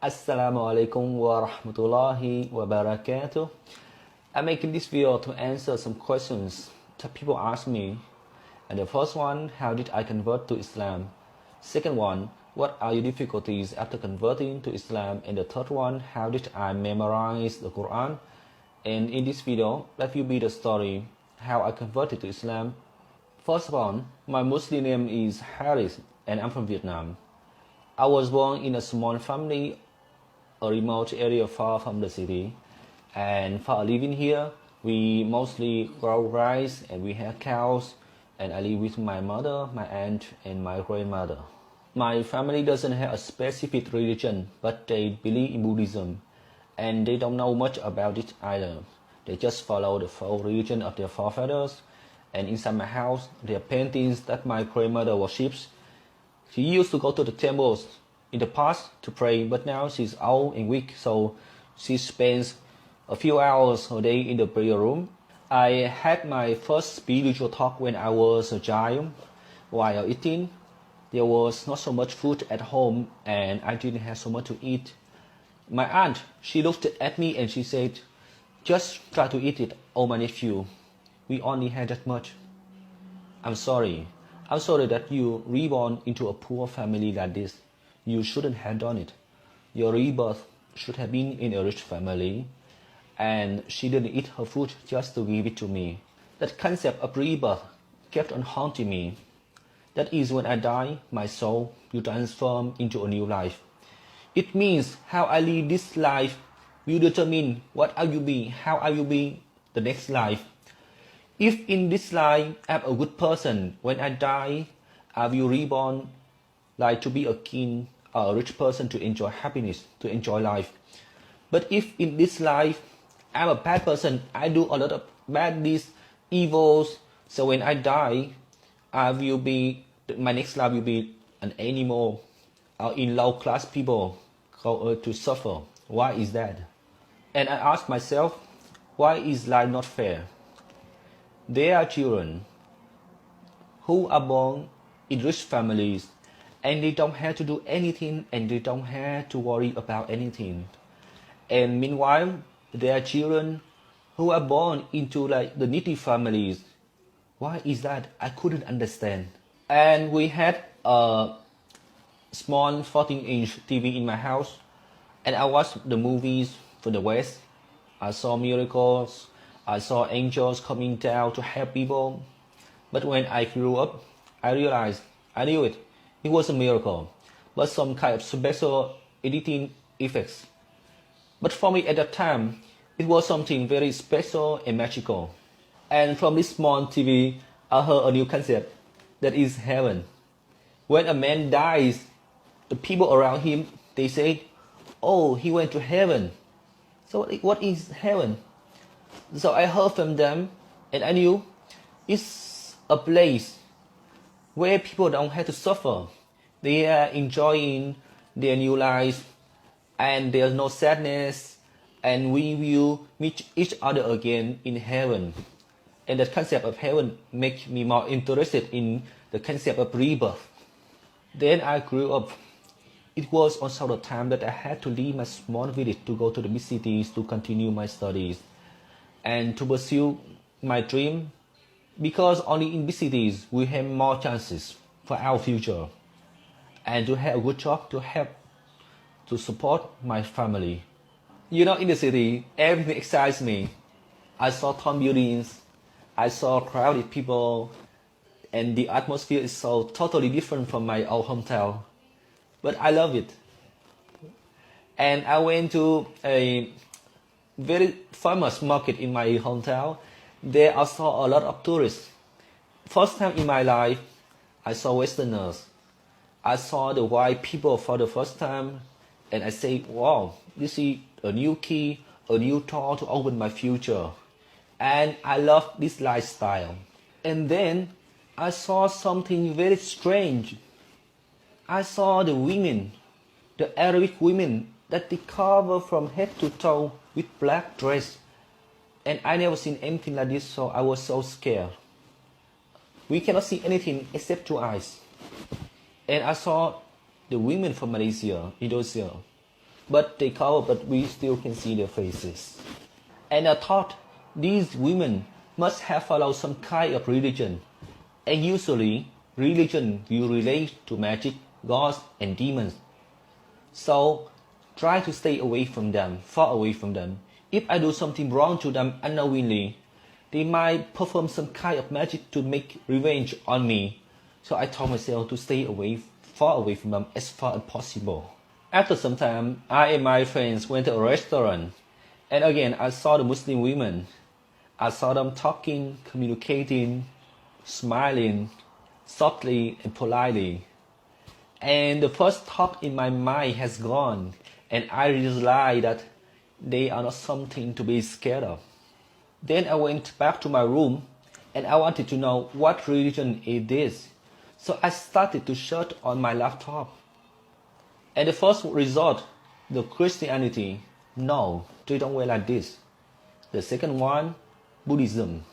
Assalamu alaikum wa rahmatullahi wa barakatuh. I'm making this video to answer some questions that people ask me. And the first one, how did I convert to Islam? Second one, what are your difficulties after converting to Islam? And the third one, how did I memorize the Quran? And in this video, that will be the story, how I converted to Islam. First of all, my Muslim name is Harris and I'm from Vietnam. I was born in a small family, a remote area far from the city. And for living here, we mostly grow rice and we have cows. And I live with my mother, my aunt, and my grandmother. My family doesn't have a specific religion, but they believe in Buddhism. And they don't know much about it either. They just follow the folk religion of their forefathers. And inside my house, there are paintings that my grandmother worships. She used to go to the temples in the past to pray, but now she's old and weak, so she spends a few hours a day in the prayer room. I had my first spiritual talk when I was a child. While eating, there was not so much food at home and I didn't have so much to eat. My aunt, she looked at me and she said, "Just try to eat it, oh my nephew. We only had that much." I'm sorry that you reborn into a poor family like this. You shouldn't have done it. Your rebirth should have been in a rich family. And she didn't eat her food just to give it to me. That concept of rebirth kept on haunting me. That is, when I die, my soul will transform into a new life. It means how I live this life will determine what I will be, how I will be the next life. If in this life I'm a good person, when I die, I will reborn like to be a king or a rich person to enjoy happiness, to enjoy life. But if in this life I'm a bad person, I do a lot of bad deeds, evils, so when I die, my next life will be an animal or in low class people to suffer. Why is that? And I ask myself, why is life not fair? There are children who are born in rich families and they don't have to do anything and they don't have to worry about anything. And meanwhile, there are children who are born into like the needy families. Why is that? I couldn't understand. And we had a small 14-inch TV in my house and I watched the movies from the West. I saw miracles. I saw angels coming down to help people. But when I grew up, I realized, I knew it. It was a miracle, but some kind of special editing effects. But for me at that time, it was something very special and magical. And from this small TV, I heard a new concept, that is heaven. When a man dies, the people around him, they say, "Oh, he went to heaven." So what is heaven? So I heard from them and I knew it's a place where people don't have to suffer. They are enjoying their new life and there's no sadness and we will meet each other again in heaven. And the concept of heaven makes me more interested in the concept of rebirth. Then I grew up. It was also the time that I had to leave my small village to go to the big cities to continue my studies and to pursue my dream, because only in big cities we have more chances for our future and to have a good job to help to support my family. You know, in the city, everything excites me. I saw tall buildings, I saw crowded people, and the atmosphere is so totally different from my old hometown. But I love it. And I went to a very famous market in my hometown. There I saw a lot of tourists. First time in my life, I saw Westerners. I saw the white people for the first time, and I say, wow, this is a new key, a new door to open my future. And I love this lifestyle. And then I saw something very strange. I saw the women, the Arabic women, that they cover from head to toe with black dress. And I never seen anything like this, so I was so scared. We cannot see anything except 2 eyes. And I saw the women from Malaysia, Indonesia. but they cover, but we still can see their faces. And I thought these women must have followed some kind of religion, and usually religion will relate to magic, gods, and demons. So try to stay away from them, far away from them. If I do something wrong to them unknowingly, they might perform some kind of magic to make revenge on me. So I told myself to stay away, far away from them as far as possible. After some time, I and my friends went to a restaurant, and again I saw the Muslim women. I saw them talking, communicating, smiling, softly and politely. And the first thought in my mind has gone, and I realized that they are not something to be scared of. Then I went back to my room, and I wanted to know what religion is this. So I started to search on my laptop. And the first result, the Christianity, no, they don't wear like this. The second one, Buddhism,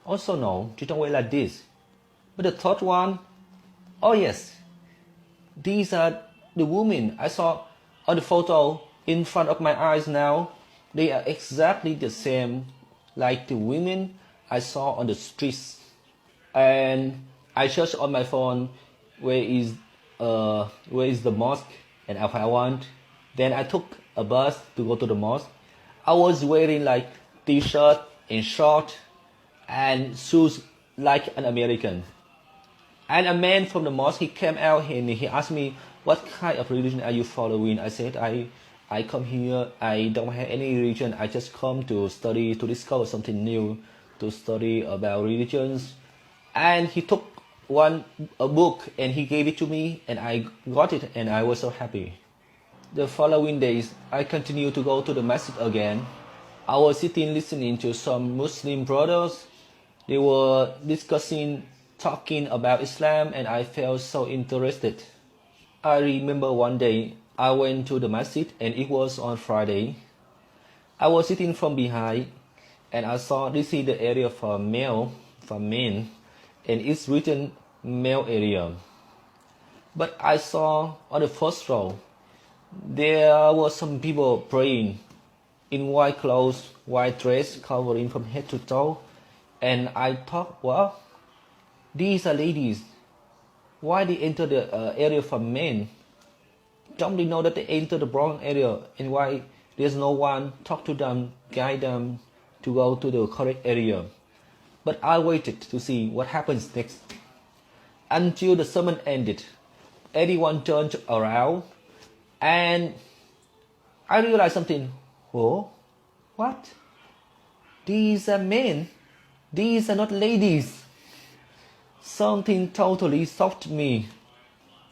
also no, they don't wear like this. But the third one, oh yes, these are the women I saw on the photo in front of my eyes now. They are exactly the same like the women I saw on the streets. And I searched on my phone where is the mosque, and I found one. Then I took a bus to go to the mosque. I was wearing like t-shirt and short and shoes like an American. And a man from the mosque, he came out and he asked me, what kind of religion are you following? I said, I come here, I don't have any religion, I just come to study, to discover something new, to study about religions. And he took a book and he gave it to me, and I got it, and I was so happy. The following days, I continued to go to the masjid again. I was sitting listening to some Muslim brothers. They were discussing, talking about Islam, and I felt so interested. I remember one day I went to the masjid, and it was on Friday. I was sitting from behind, and I saw this is the area for men, and it's written male area. But I saw on the first row, there were some people praying in white clothes, white dress, covering from head to toe. And I thought, well, these are ladies. Why they enter the area for men? Don't they know that they enter the wrong area? And why there's no one talk to them, guide them to go to the correct area? But I waited to see what happens next. Until the sermon ended, everyone turned around, and I realized something. Oh, what? These are men. These are not ladies. Something totally shocked me.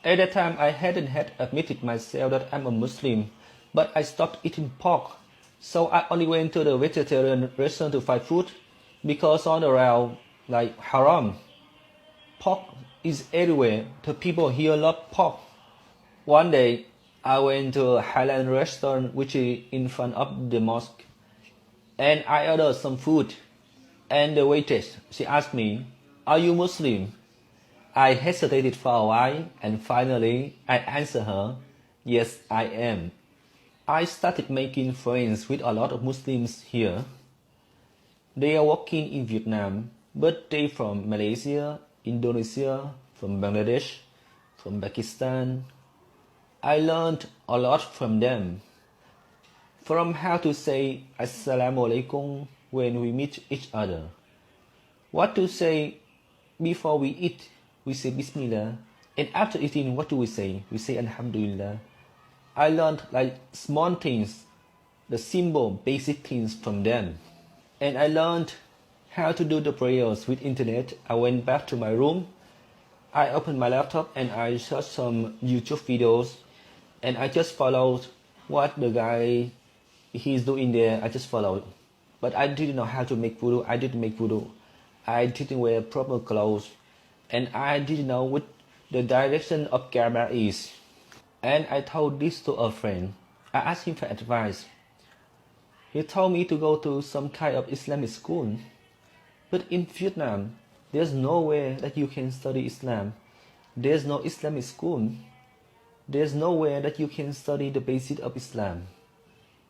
At that time, I hadn't admitted myself that I'm a Muslim, but I stopped eating pork. So I only went to the vegetarian restaurant to find food, because all around, like haram. Pork is everywhere. The people here love pork. One day, I went to a halal restaurant which is in front of the mosque, and I ordered some food. And the waitress, she asked me, "Are you Muslim?" I hesitated for a while, and finally I answered her, "Yes, I am." I started making friends with a lot of Muslims here. They are working in Vietnam, but they from Malaysia, Indonesia, from Bangladesh, from Pakistan. I learned a lot from them. From how to say Assalamu alaikum when we meet each other. What to say before we eat, we say Bismillah. And after eating, what do we say? We say Alhamdulillah. I learned like small things, the simple, basic things from them. And I learned how to do the prayers with internet. I went back to my room. I opened my laptop and I searched some YouTube videos, and I just followed what the guy he's doing there. I just followed. But I didn't know how to make wudu. I didn't make wudu. I didn't wear proper clothes. And I didn't know what the direction of Kaaba is. And I told this to a friend. I asked him for advice. He told me to go to some kind of Islamic school. But in Vietnam, there's nowhere that you can study Islam. There's no Islamic school. there's no way that you can study the basics of Islam.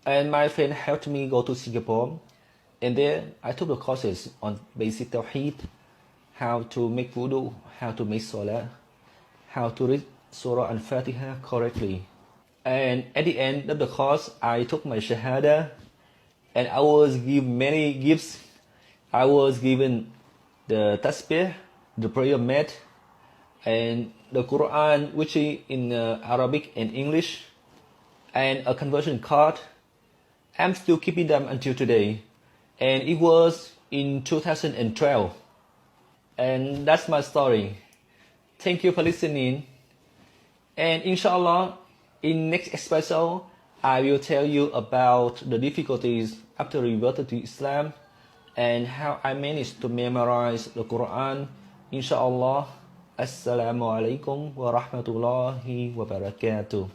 And my friend helped me go to Singapore, and there I took the courses on basic Tawheed, how to make wudu, how to make salah, how to read Surah and Fatiha correctly. And at the end of the course, I took my Shahada, and I was given many gifts. I was given the tasbih, the prayer mat, and the Quran, which is in Arabic and English, and a conversion card. I'm still keeping them until today, and it was in 2012. And that's my story. Thank you for listening. And inshallah, in next episode, I will tell you about the difficulties after reverting to Islam and how I managed to memorize the Quran. Inshallah. Assalamu alaikum wa rahmatullahi wa barakatuh.